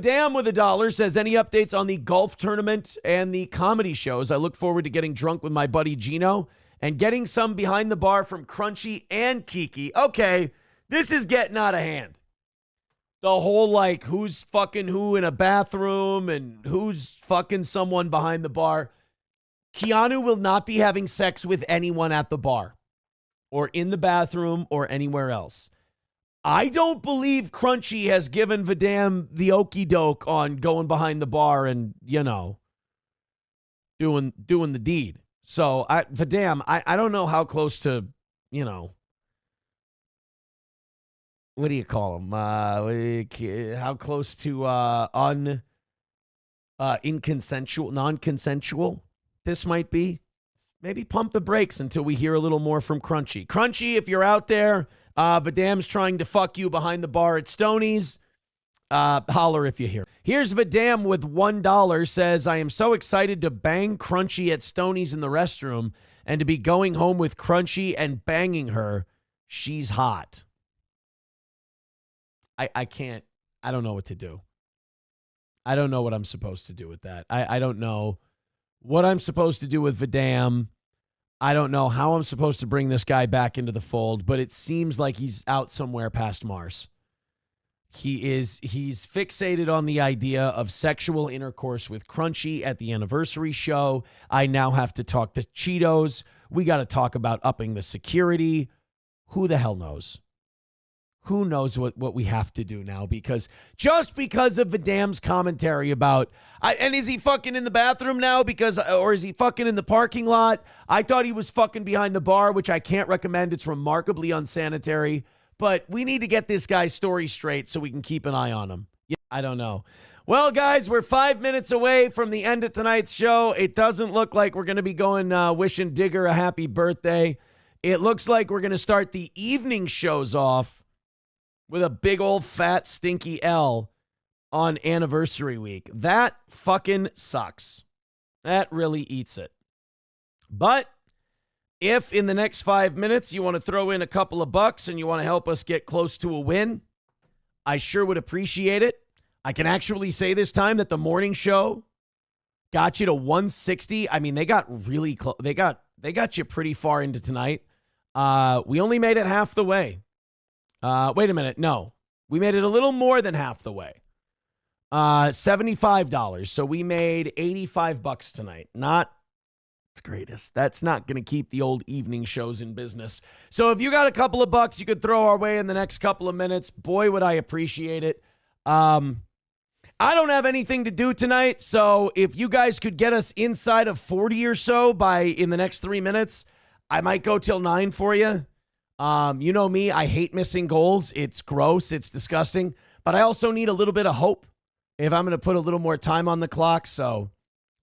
Vidam with $1 says, any updates on the golf tournament and the comedy shows? I look forward to getting drunk with my buddy Gino and getting some behind the bar from Crunchy and Kiki. Okay, this is getting out of hand. The whole, like, who's fucking who in a bathroom and who's fucking someone behind the bar. Keanu will not be having sex with anyone at the bar or in the bathroom or anywhere else. I don't believe Crunchy has given Vidam the okie doke on going behind the bar and, you know, doing the deed. So, Vidam, I don't know how close to, you know, what do you call them? How close to inconsensual, non-consensual this might be. Maybe pump the brakes until we hear a little more from Crunchy. Crunchy, if you're out there, Vidam's trying to fuck you behind the bar at Stoney's. Holler if you hear. Here's Vidam with $1, says, I am so excited to bang Crunchy at Stoney's in the restroom and to be going home with Crunchy and banging her. She's hot. I can't. I don't know what to do. I don't know what I'm supposed to do with that. I don't know what I'm supposed to do with Vidam. I don't know how I'm supposed to bring this guy back into the fold, but it seems like he's out somewhere past Mars. He's fixated on the idea of sexual intercourse with Crunchy at the anniversary show. I now have to talk to Cheetos. We got to talk about upping the security. Who the hell knows? Who knows what we have to do now? Because just because of Vidam's commentary about, and is he fucking in the bathroom now? Or is he fucking in the parking lot? I thought he was fucking behind the bar, which I can't recommend. It's remarkably unsanitary. But we need to get this guy's story straight so we can keep an eye on him. Yeah, I don't know. Well, guys, we're 5 minutes away from the end of tonight's show. It doesn't look like we're going to be going wishing Digger a happy birthday. It looks like we're going to start the evening shows off with a big old fat stinky L on anniversary week. That fucking sucks. That really eats it. But if in the next 5 minutes you want to throw in a couple of bucks and you want to help us get close to a win, I sure would appreciate it. I can actually say this time that the morning show got you to 160. I mean, they got really close. They got you pretty far into tonight. We only made it half the way. Wait a minute. No, we made it a little more than half the way. $75. So we made $85 tonight. Not the greatest. That's not going to keep the old evening shows in business. So if you got a couple of bucks you could throw our way in the next couple of minutes, boy, would I appreciate it. I don't have anything to do tonight. So if you guys could get us inside of 40 or so in the next 3 minutes, I might go till 9 for you. You know me, I hate missing goals. It's gross. It's disgusting. But I also need a little bit of hope if I'm going to put a little more time on the clock. So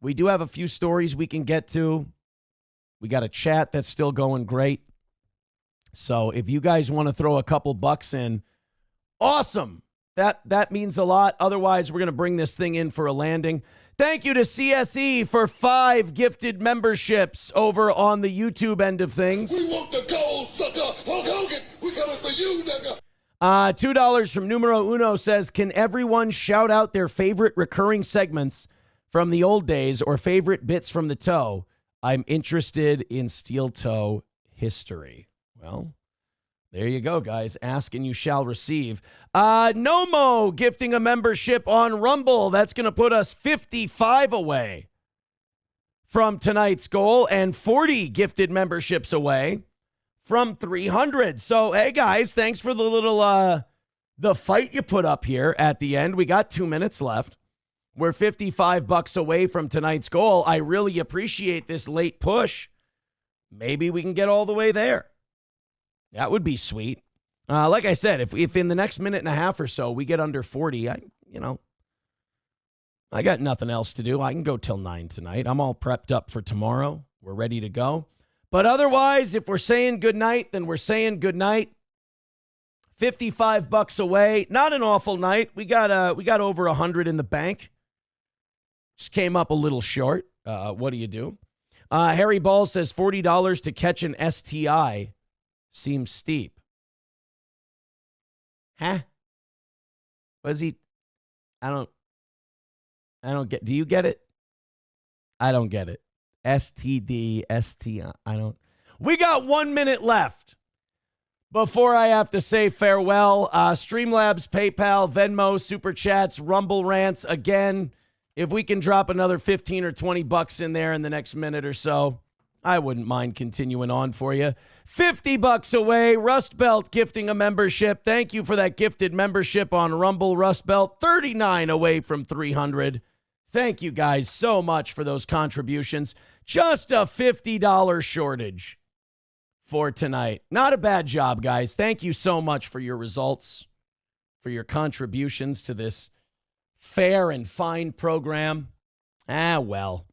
we do have a few stories we can get to. We got a chat that's still going great. So if you guys want to throw a couple bucks in, awesome. That means a lot. Otherwise, we're going to bring this thing in for a landing. Thank you to CSE for 5 gifted memberships over on the YouTube end of things. We want the gold, sucker. Hulk Hogan, we coming for you, nigga. $2 from Numero Uno says, can everyone shout out their favorite recurring segments from the old days or favorite bits from the toe? I'm interested in steel toe history. Well, there you go, guys. Ask and you shall receive. Nomo gifting a membership on Rumble. That's going to put us 55 away from tonight's goal and 40 gifted memberships away from 300. So, hey, guys, thanks for the little the fight you put up here at the end. We got 2 minutes left. We're $55 away from tonight's goal. I really appreciate this late push. Maybe we can get all the way there. That would be sweet. Like I said, if in the next minute and a half or so we get under 40, I got nothing else to do. I can go till 9 tonight. I'm all prepped up for tomorrow. We're ready to go. But otherwise, if we're saying good night, then we're saying good night. $55 away. Not an awful night. We got over 100 in the bank. Just came up a little short. What do you do? Harry Ball says $40 to catch an STI seems steep. Huh? Was he? I don't. I don't get. Do you get it? I don't get it. STD, ST. I don't. We got 1 minute left before I have to say farewell. Streamlabs, PayPal, Venmo, Super Chats, Rumble Rants. Again, if we can drop another 15 or 20 bucks in there in the next minute or so, I wouldn't mind continuing on for you. 50 bucks away. Rust Belt gifting a membership. Thank you for that gifted membership on Rumble. Rust Belt, 39 away from 300. Thank you guys so much for those contributions. Just a $50 shortage for tonight. Not a bad job, guys. Thank you so much for your results, for your contributions to this fair and fine program. Well,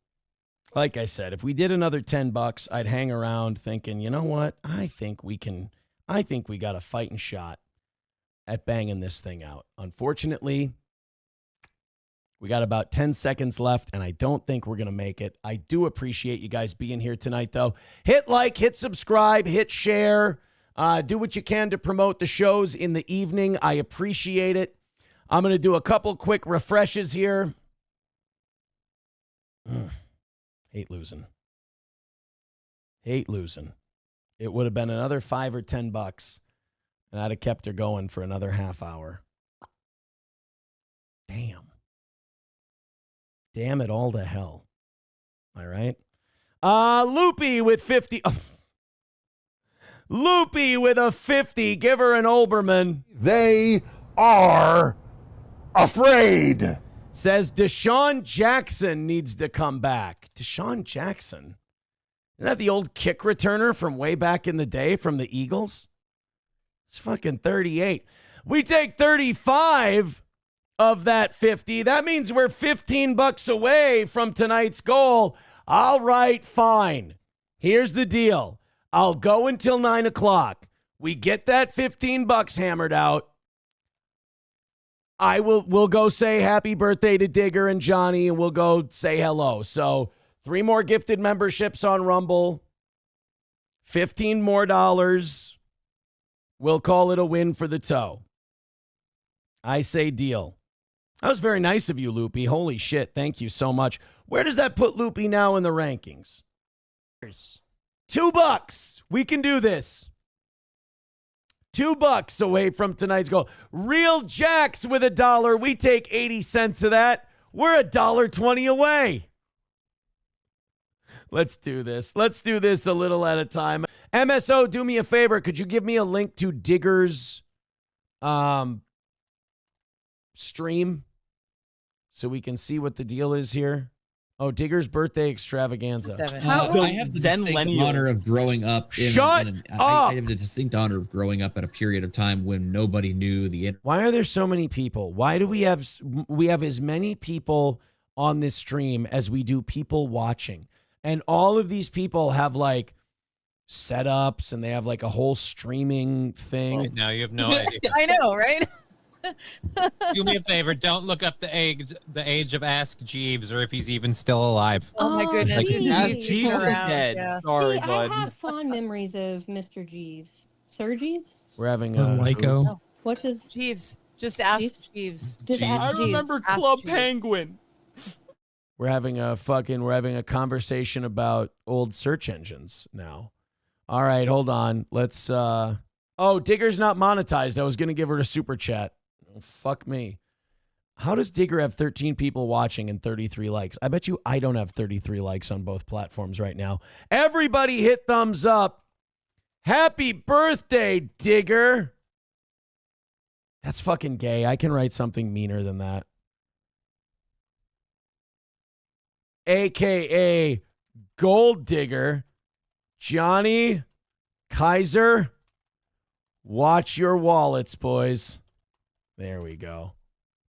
like I said, if we did another 10 bucks, I'd hang around thinking, you know what? I think we got a fighting shot at banging this thing out. Unfortunately, we got about 10 seconds left, and I don't think we're going to make it. I do appreciate you guys being here tonight, though. Hit like, hit subscribe, hit share. Do what you can to promote the shows in the evening. I appreciate it. I'm going to do a couple quick refreshes here. Hate losing. Hate losing. It would have been another 5 or 10 bucks, and I'd have kept her going for another half hour. Damn. Damn it all to hell. All right. Loopy with 50. Loopy with a 50. Give her an Olbermann. They are afraid. Says Deshaun Jackson needs to come back. Deshaun Jackson? Isn't that the old kick returner from way back in the day from the Eagles? It's fucking 38. We take 35 of that 50. That means we're 15 bucks away from tonight's goal. All right, fine. Here's the deal. I'll go until 9 o'clock. We get that 15 bucks hammered out. We'll go say happy birthday to Digger and Johnny, and we'll go say hello. So 3 more gifted memberships on Rumble, 15 more dollars. We'll call it a win for the toe. I say deal. That was very nice of you, Loopy. Holy shit. Thank you so much. Where does that put Loopy now in the rankings? $2. We can do this. $2 away from tonight's goal. Real Jacks with $1. We take 80 cents of that. We're $1.20 away. Let's do this. Let's do this a little at a time. MSO, do me a favor. Could you give me a link to Digger's stream so we can see what the deal is here? Oh, Digger's birthday extravaganza. So I have the distinct honor of growing up. I have the distinct honor of growing up at a period of time when nobody knew the internet. Why are there so many people? Why do we have as many people on this stream as we do people watching? And all of these people have like setups and they have like a whole streaming thing. Right now you have no idea. I know, right? Do me a favor, don't look up the age of Ask Jeeves or if he's even still alive. Oh my goodness. Like, Jeeves is dead. Yeah. Sorry, See, bud. I have fond memories of Mr. Jeeves. Sir Jeeves? We're having Lyco. Oh, what's his? Jeeves. Just ask Jeeves? Jeeves. Just Jeeves. ask I Jeeves. remember Ask Club Jeeves. Penguin. we're having a conversation about old search engines now. All right, hold on. Let's Digger's not monetized. I was gonna give her a super chat. Oh, fuck me. How does Digger have 13 people watching and 33 likes? I bet you I don't have 33 likes on both platforms right now. Everybody hit thumbs up. Happy birthday, Digger. That's fucking gay. I can write something meaner than that. AKA Gold Digger. Johnny Kaiser. Watch your wallets, boys. There we go.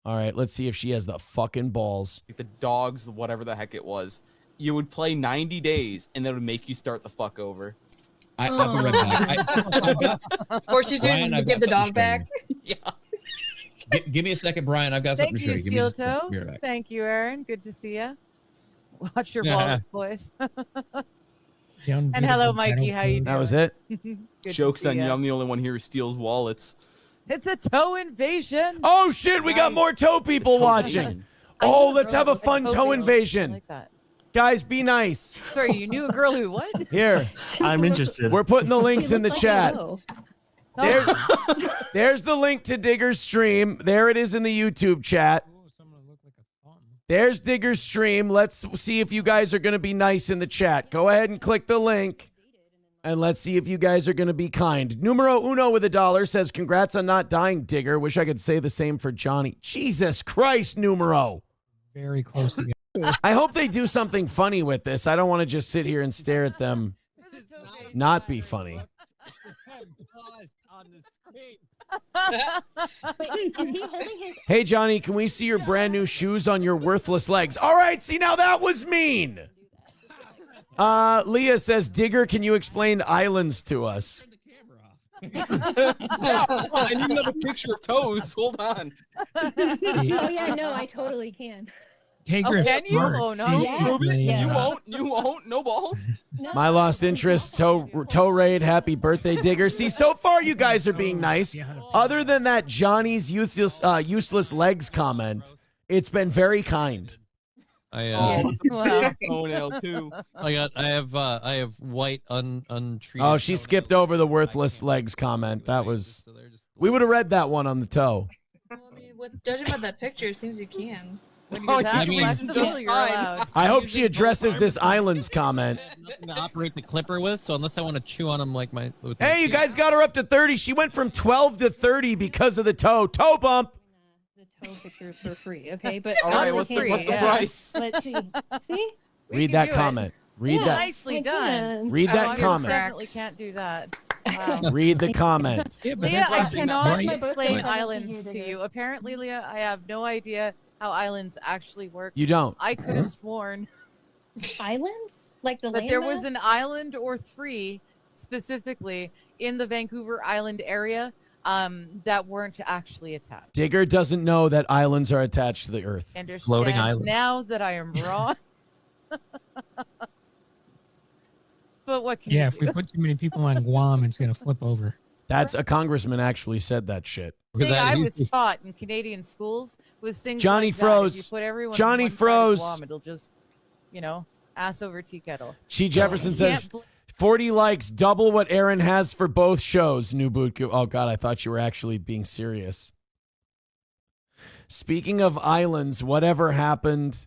All right, let's see if she has the fucking balls. The dogs, whatever the heck it was. You would play 90 days, and that would make you start the fuck over. I'll be right back. Of course, she's doing Brian, give the dog I've got back. Yeah. Give me a second, Brian. I've got something Thank to show you, you. Give me Steel just a second. Toe. Be right back. Thank you, Aaron. Good to see you. Watch your Yeah. wallets, boys. And hello, Mikey. How you doing? That was it? Good to Joke's see on you. ya. I'm the only one here who steals wallets. It's a toe invasion. Oh, shit, we got Nice. more toe people watching. Oh, let's have a fun toe I invasion. like that. Guys, be nice. Sorry, you knew a girl who what? Here. I'm interested. We're putting the He links in the looks like chat. a hoe. There's the link to Digger's stream. There it is in the YouTube chat. There's Digger's stream. Let's see if you guys are going to be nice in the chat. Go ahead and click the link, and let's see if you guys are going to be kind. Numero uno with $1 says, congrats on not dying, Digger. Wish I could say the same for Johnny. Jesus Christ, Numero. Very close together. I hope they do something funny with this. I don't want to just sit here and stare at them not be funny. Wait, is he holding his? Hey, Johnny, can we see your brand new shoes on your worthless legs? All right, see, now that was mean. Leah says, Digger, can you explain islands to us? I need another picture of toes. Hold on. Oh yeah, no, I totally can. Tigger can you? smart. Oh, no. He's Yeah. really, Yeah. You won't. No balls. No. My lost interest, toe raid, happy birthday, Digger. See, so far you guys are being nice. Other than that Johnny's useless legs comment, it's been very kind. Wow. Toenail too. I have white untreated. Oh, she skipped over the worthless legs comment. That was, we would have read that one on the toe. Well, I mean, judging by that picture, it seems you can. When Oh, you're that I mean, flexible, you're allowed. I hope she addresses this islands comment. Nothing to operate the clipper with, so unless I want to chew on them like my. With my Hey, you teeth- guys got her up to 30. She went from 12 to 30 because of the toe. Toe bump. The toe pictures for free, okay? But All right, for what's the free, what's the yeah. price? Let's see. See? We Read can that do it. comment. Read Yeah, that. Nicely I done. can. Read Oh, that I comment. definitely can't do that. Wow. Read the comment. Yeah, but Leah, I that's cannot right. explain But- islands to you. Apparently, Leah, I have no idea how islands actually work. You don't. I could have sworn Islands? Like the that there was landmass? an island or three specifically in the Vancouver Island area that weren't actually attached. Digger doesn't know that islands are attached to the earth. Understand Floating island. now that I am wrong. But what can Yeah, you if we do? put too many people on Guam, it's gonna flip over. That's a congressman actually said that shit. The thing that I he's- was taught in Canadian schools was things Johnny like froze. That. If you put everyone Johnny on one side of froze. Guam, it'll just, ass over tea kettle. Chi Jefferson You says, can't 40 likes, double what Aaron has for both shows. New boot. Oh, God, I thought you were actually being serious. Speaking of islands, whatever happened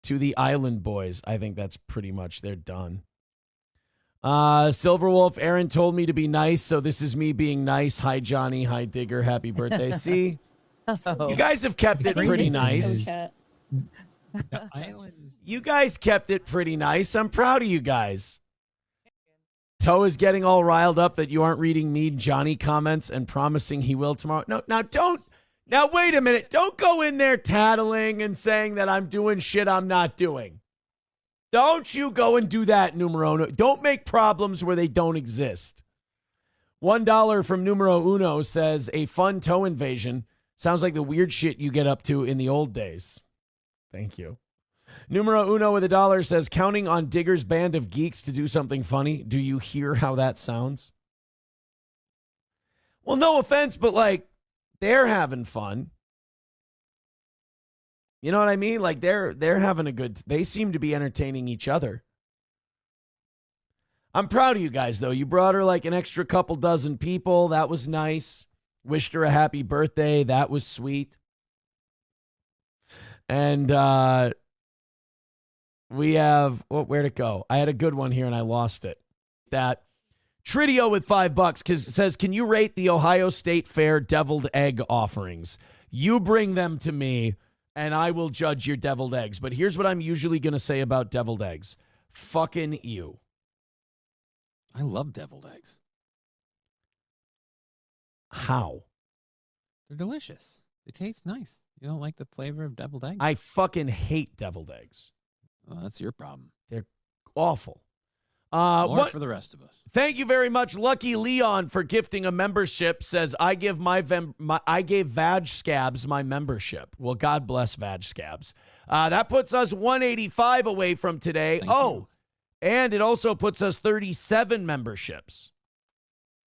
to the Island Boys? I think that's pretty much, they're done. Silverwolf, Aaron told me to be nice, so this is me being nice. Hi, Johnny. Hi, Digger. Happy birthday. See? Oh. You guys have kept it pretty nice. Chat. The islands. You guys kept it pretty nice. I'm proud of you guys. Toe is getting all riled up that you aren't reading me Johnny comments and promising he will tomorrow. No, now don't. Now wait a minute. Don't go in there tattling and saying that I'm doing shit I'm not doing. Don't you go and do that, numero uno. Don't make problems where they don't exist. $1 from numero uno says a fun toe invasion. Sounds like the weird shit you get up to in the old days. Thank you. Numero uno with $1 says, counting on Digger's band of geeks to do something funny. Do you hear how that sounds? Well, no offense, but like, they're having fun. You know what I mean? Like they're having a good, they seem to be entertaining each other. I'm proud of you guys though. You brought her like an extra couple dozen people. That was nice. Wished her a happy birthday. That was sweet. And we have, where'd it go? I had a good one here and I lost it. That Tridio with $5 says, can you rate the Ohio State Fair deviled egg offerings? You bring them to me and I will judge your deviled eggs. But here's what I'm usually going to say about deviled eggs. Fucking you. I love deviled eggs. How? They're delicious. They taste nice. You don't like the flavor of deviled eggs? I fucking hate deviled eggs. Well, that's your problem. They're awful. More for the rest of us. Thank you very much, Lucky Leon, for gifting a membership. Says I gave I gave Vag Scabs my membership. Well, God bless Vag Scabs. That puts us 185 away from today. Thank you. And it also puts us 37 memberships.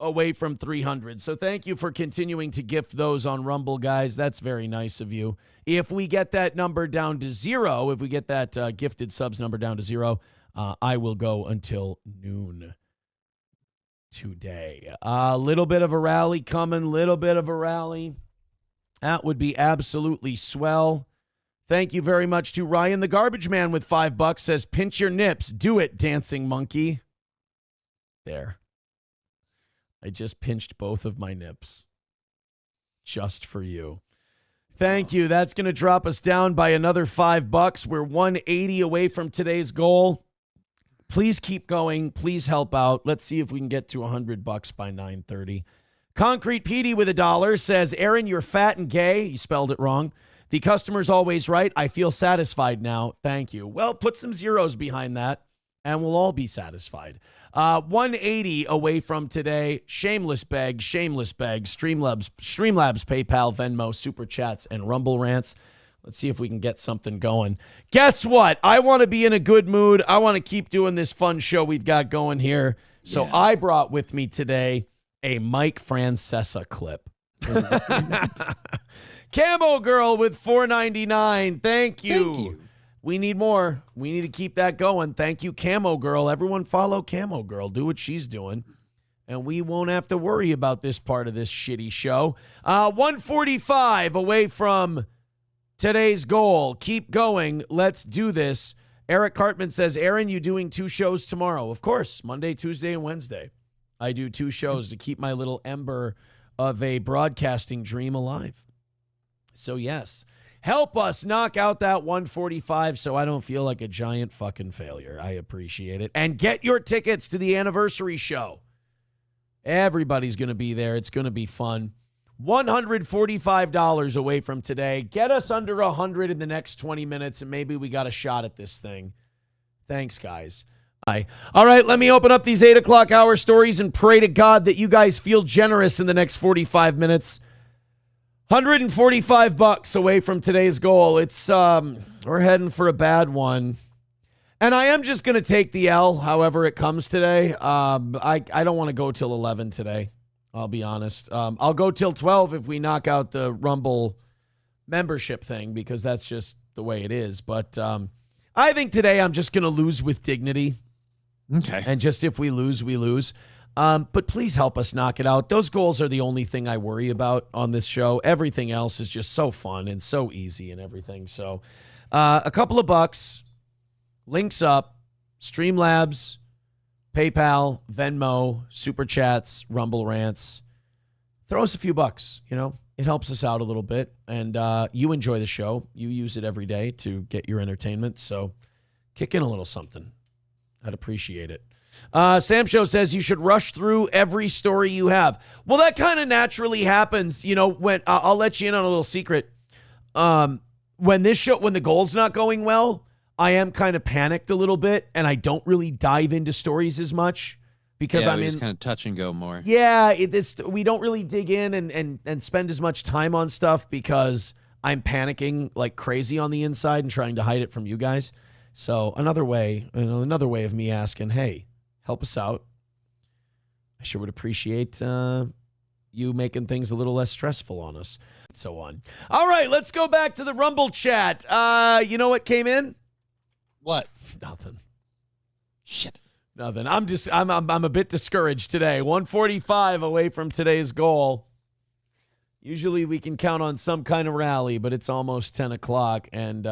away from 300. So thank you for continuing to gift those on Rumble, guys. That's very nice of you. If we get that number down to 0, if we get that gifted subs number down to 0, I will go until noon today. A little bit of a rally coming, little bit of a rally. That would be absolutely swell. Thank you very much to Ryan the Garbage Man with $5. Says, pinch your nips. Do it, dancing monkey. There. I just pinched both of my nips. Just for you. Thank you. That's going to drop us down by another $5. We're 180 away from today's goal. Please keep going. Please help out. Let's see if we can get to $100 by 9:30. Concrete Petey with $1 says, Aaron, you're fat and gay. He spelled it wrong. The customer's always right. I feel satisfied now. Thank you. Well, put some zeros behind that, and we'll all be satisfied. 180 away from today. Shameless beg, Streamlabs, PayPal, Venmo, Super Chats, and Rumble Rants. Let's see if we can get something going. Guess what? I want to be in a good mood. I want to keep doing this fun show we've got going here. So I brought with me today a Mike Francesa clip. Camo Girl with $4.99. Thank you. We need more. We need to keep that going. Thank you, Camo Girl. Everyone follow Camo Girl. Do what she's doing. And we won't have to worry about this part of this shitty show. 145 away from today's goal. Keep going. Let's do this. Eric Cartman says, Aaron, you doing 2 shows tomorrow? Of course. Monday, Tuesday, and Wednesday. I do 2 shows to keep my little ember of a broadcasting dream alive. So, yes, help us knock out that 145 so I don't feel like a giant fucking failure. I appreciate it. And get your tickets to the anniversary show. Everybody's going to be there. It's going to be fun. $145 away from today. Get us under 100 in the next 20 minutes, and maybe we got a shot at this thing. Thanks, guys. Bye. All right, let me open up these 8 o'clock hour stories and pray to God that you guys feel generous in the next 45 minutes. $145 away from today's goal. It's we're heading for a bad one. And I am just going to take the L however it comes today. I don't want to go till 11 today. I'll be honest. I'll go till 12 if we knock out the Rumble membership thing because that's just the way it is. But I think today I'm just going to lose with dignity. Okay. And just if we lose, we lose. But please help us knock it out. Those goals are the only thing I worry about on this show. Everything else is just so fun and so easy and everything. So a couple of bucks, links up, Streamlabs, PayPal, Venmo, Super Chats, Rumble Rants. Throw us a few bucks, you know. It helps us out a little bit. And you enjoy the show. You use it every day to get your entertainment. So kick in a little something. I'd appreciate it. Sam Show says you should rush through every story you have. Well, that kind of naturally happens. You know, when I'll let you in on a little secret. When the goal's not going well, I am kind of panicked a little bit, and I don't really dive into stories as much because I'm in kind of touch and go more. Yeah, we don't really dig in and spend as much time on stuff because I'm panicking like crazy on the inside and trying to hide it from you guys. So another way of me asking, hey, help us out. I sure would appreciate you making things a little less stressful on us. And so on. All right, let's go back to the Rumble chat. You know what came in? What? Nothing. Shit. Nothing. I'm a bit discouraged today. 145 away from today's goal. Usually we can count on some kind of rally, but it's almost 10 o'clock, and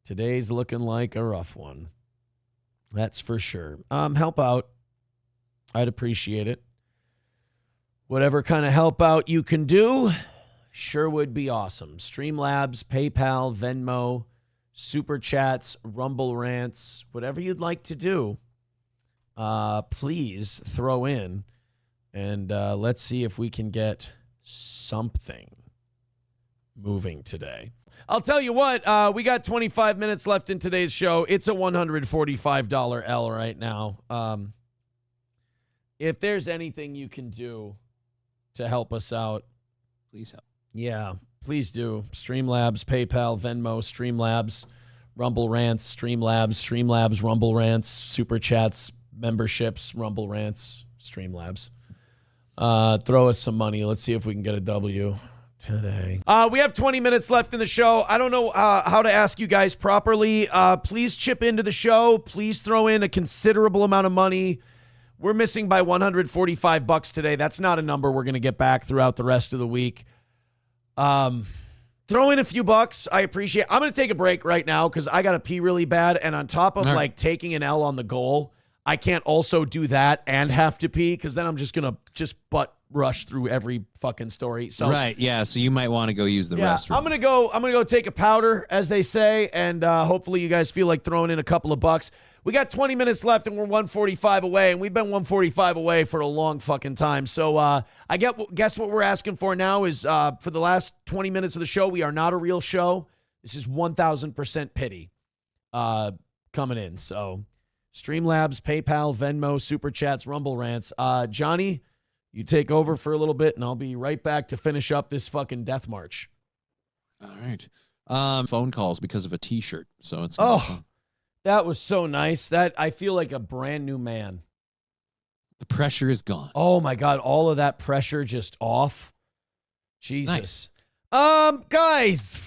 today's looking like a rough one. That's for sure. Help out. I'd appreciate it. Whatever kind of help out you can do sure would be awesome. Streamlabs, PayPal, Venmo, Super Chats, Rumble Rants, whatever you'd like to do, please throw in. And let's see if we can get something moving today. I'll tell you what, we got 25 minutes left in today's show. It's a $145 L right now. If there's anything you can do to help us out, please help. Yeah, please do. Streamlabs, PayPal, Venmo, Streamlabs, Rumble Rants, Streamlabs, Rumble Rants, Super Chats, memberships, Rumble Rants, Streamlabs. Throw us some money. Let's see if we can get a W today. We have 20 minutes left in the show. I don't know how to ask you guys properly. Please chip into the show. Please throw in a considerable amount of money. We're missing by $145 today. That's not a number we're going to get back throughout the rest of the week. Throw in a few bucks. I appreciate it. I'm going to take a break right now because I got to pee really bad. And on top of like taking an L on the goal, I can't also do that and have to pee because then I'm just going to butt rush through every fucking story. So right, yeah. So you might want to go use the restroom. I'm gonna go take a powder, as they say, and hopefully you guys feel like throwing in a couple of bucks. We got 20 minutes left, and we're 145 away, and we've been 145 away for a long fucking time. So guess what we're asking for now is for the last 20 minutes of the show, we are not a real show. This is 1,000% pity coming in. So Streamlabs, PayPal, Venmo, Super Chats, Rumble Rants. Johnny, you take over for a little bit, and I'll be right back to finish up this fucking death march. All right. Phone calls because of a T-shirt. So it's fun. That was so nice. That I feel like a brand new man. The pressure is gone. Oh my God, all of that pressure just off. Jesus. Nice. Guys,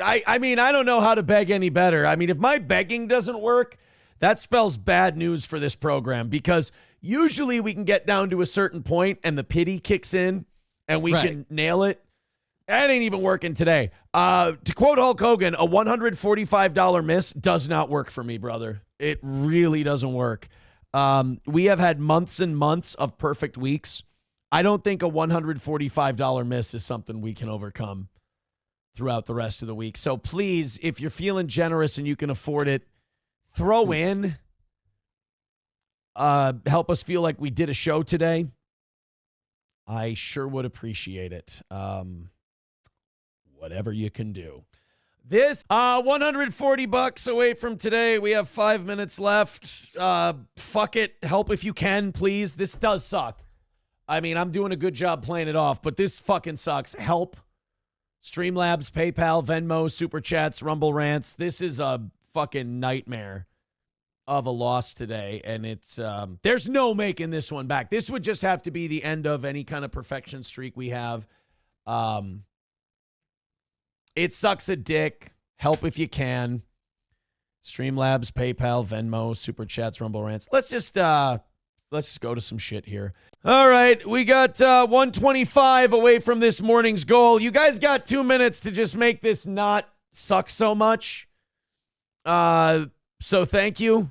I mean, I don't know how to beg any better. I mean, if my begging doesn't work, that spells bad news for this program because usually we can get down to a certain point and the pity kicks in and we can nail it. That ain't even working today. To quote Hulk Hogan, a $145 miss does not work for me, brother. It really doesn't work. We have had months and months of perfect weeks. I don't think a $145 miss is something we can overcome throughout the rest of the week. So please, if you're feeling generous and you can afford it, throw in. Help us feel like we did a show today. I sure would appreciate it. Whatever you can do. This $140 away from today. We have 5 minutes left. Fuck it. Help if you can, please. This does suck. I mean, I'm doing a good job playing it off, but this fucking sucks. Help. Streamlabs, PayPal, Venmo, Super Chats, Rumble Rants. This is a fucking nightmare of a loss today, and it's there's no making this one back. This would just have to be the end of any kind of perfection streak we have. It sucks a dick. Help if you can. Streamlabs, PayPal, Venmo, Super Chats, Rumble Rants. Let's just go to some shit here. All right, we got 125 away from this morning's goal. You guys got 2 minutes to just make this not suck so much. So thank you.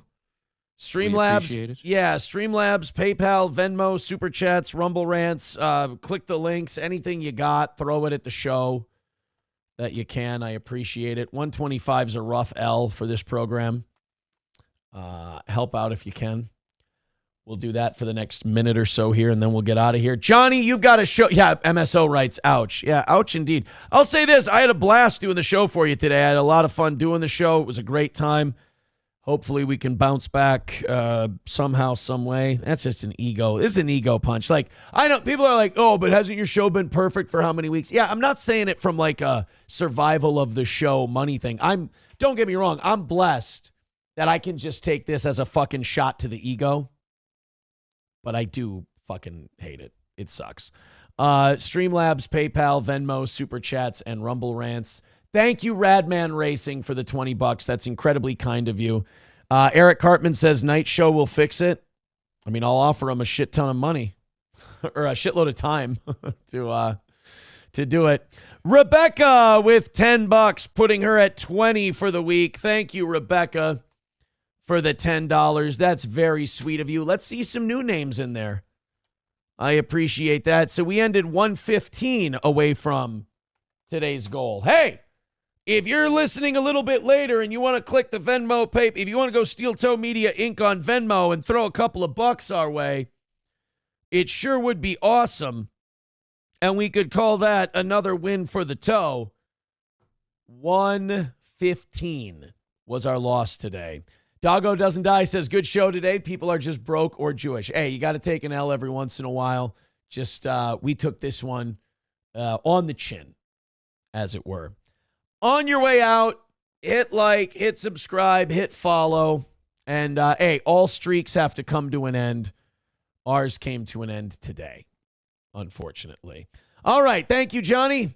Streamlabs. Yeah, Streamlabs, PayPal, Venmo, Super Chats, Rumble Rants. Click the links. Anything you got, throw it at the show that you can. I appreciate it. 125 is a rough L for this program. Help out if you can. We'll do that for the next minute or so here, and then we'll get out of here. Johnny, you've got a show. Yeah, MSO writes, ouch. Yeah, ouch indeed. I'll say this. I had a blast doing the show for you today. I had a lot of fun doing the show. It was a great time. Hopefully we can bounce back somehow, some way. That's just an ego. This is an ego punch. Like, I know people are like, oh, but hasn't your show been perfect for how many weeks? Yeah, I'm not saying it from like a survival of the show money thing. Don't get me wrong. I'm blessed that I can just take this as a fucking shot to the ego. But I do fucking hate it. It sucks. Streamlabs, PayPal, Venmo, Super Chats, and Rumble Rants. Thank you, Radman Racing, for the $20. That's incredibly kind of you. Eric Cartman says, night show will fix it. I mean, I'll offer him a shit ton of money or a shitload of time to do it. Rebecca with $10, putting her at 20 for the week. Thank you, Rebecca, for the $10. That's very sweet of you. Let's see some new names in there. I appreciate that. So we ended 115 away from today's goal. Hey, if you're listening a little bit later and you want to click the Venmo paper, if you want to go Steel Toe Media Inc. on Venmo and throw a couple of bucks our way, it sure would be awesome. And we could call that another win for the toe. 115 was our loss today. Doggo Doesn't Die says, good show today. People are just broke or Jewish. Hey, you got to take an L every once in a while. Just we took this one on the chin, as it were. On your way out, hit like, hit subscribe, hit follow. And, hey, all streaks have to come to an end. Ours came to an end today. unfortunately. All right. Thank you, Johnny.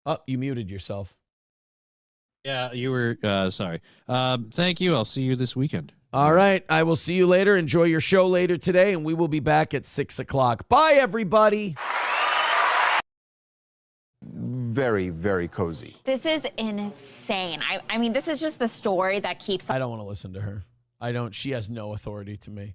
Oh, you muted yourself. Yeah, you were sorry. Thank you. I'll see you this weekend. All right. I will see you later. Enjoy your show later today, and we will be back at 6 o'clock. Bye, everybody. Very, very cozy. This is insane. I mean, this is just the story that keeps. I don't want to listen to her. I don't. She has no authority to me.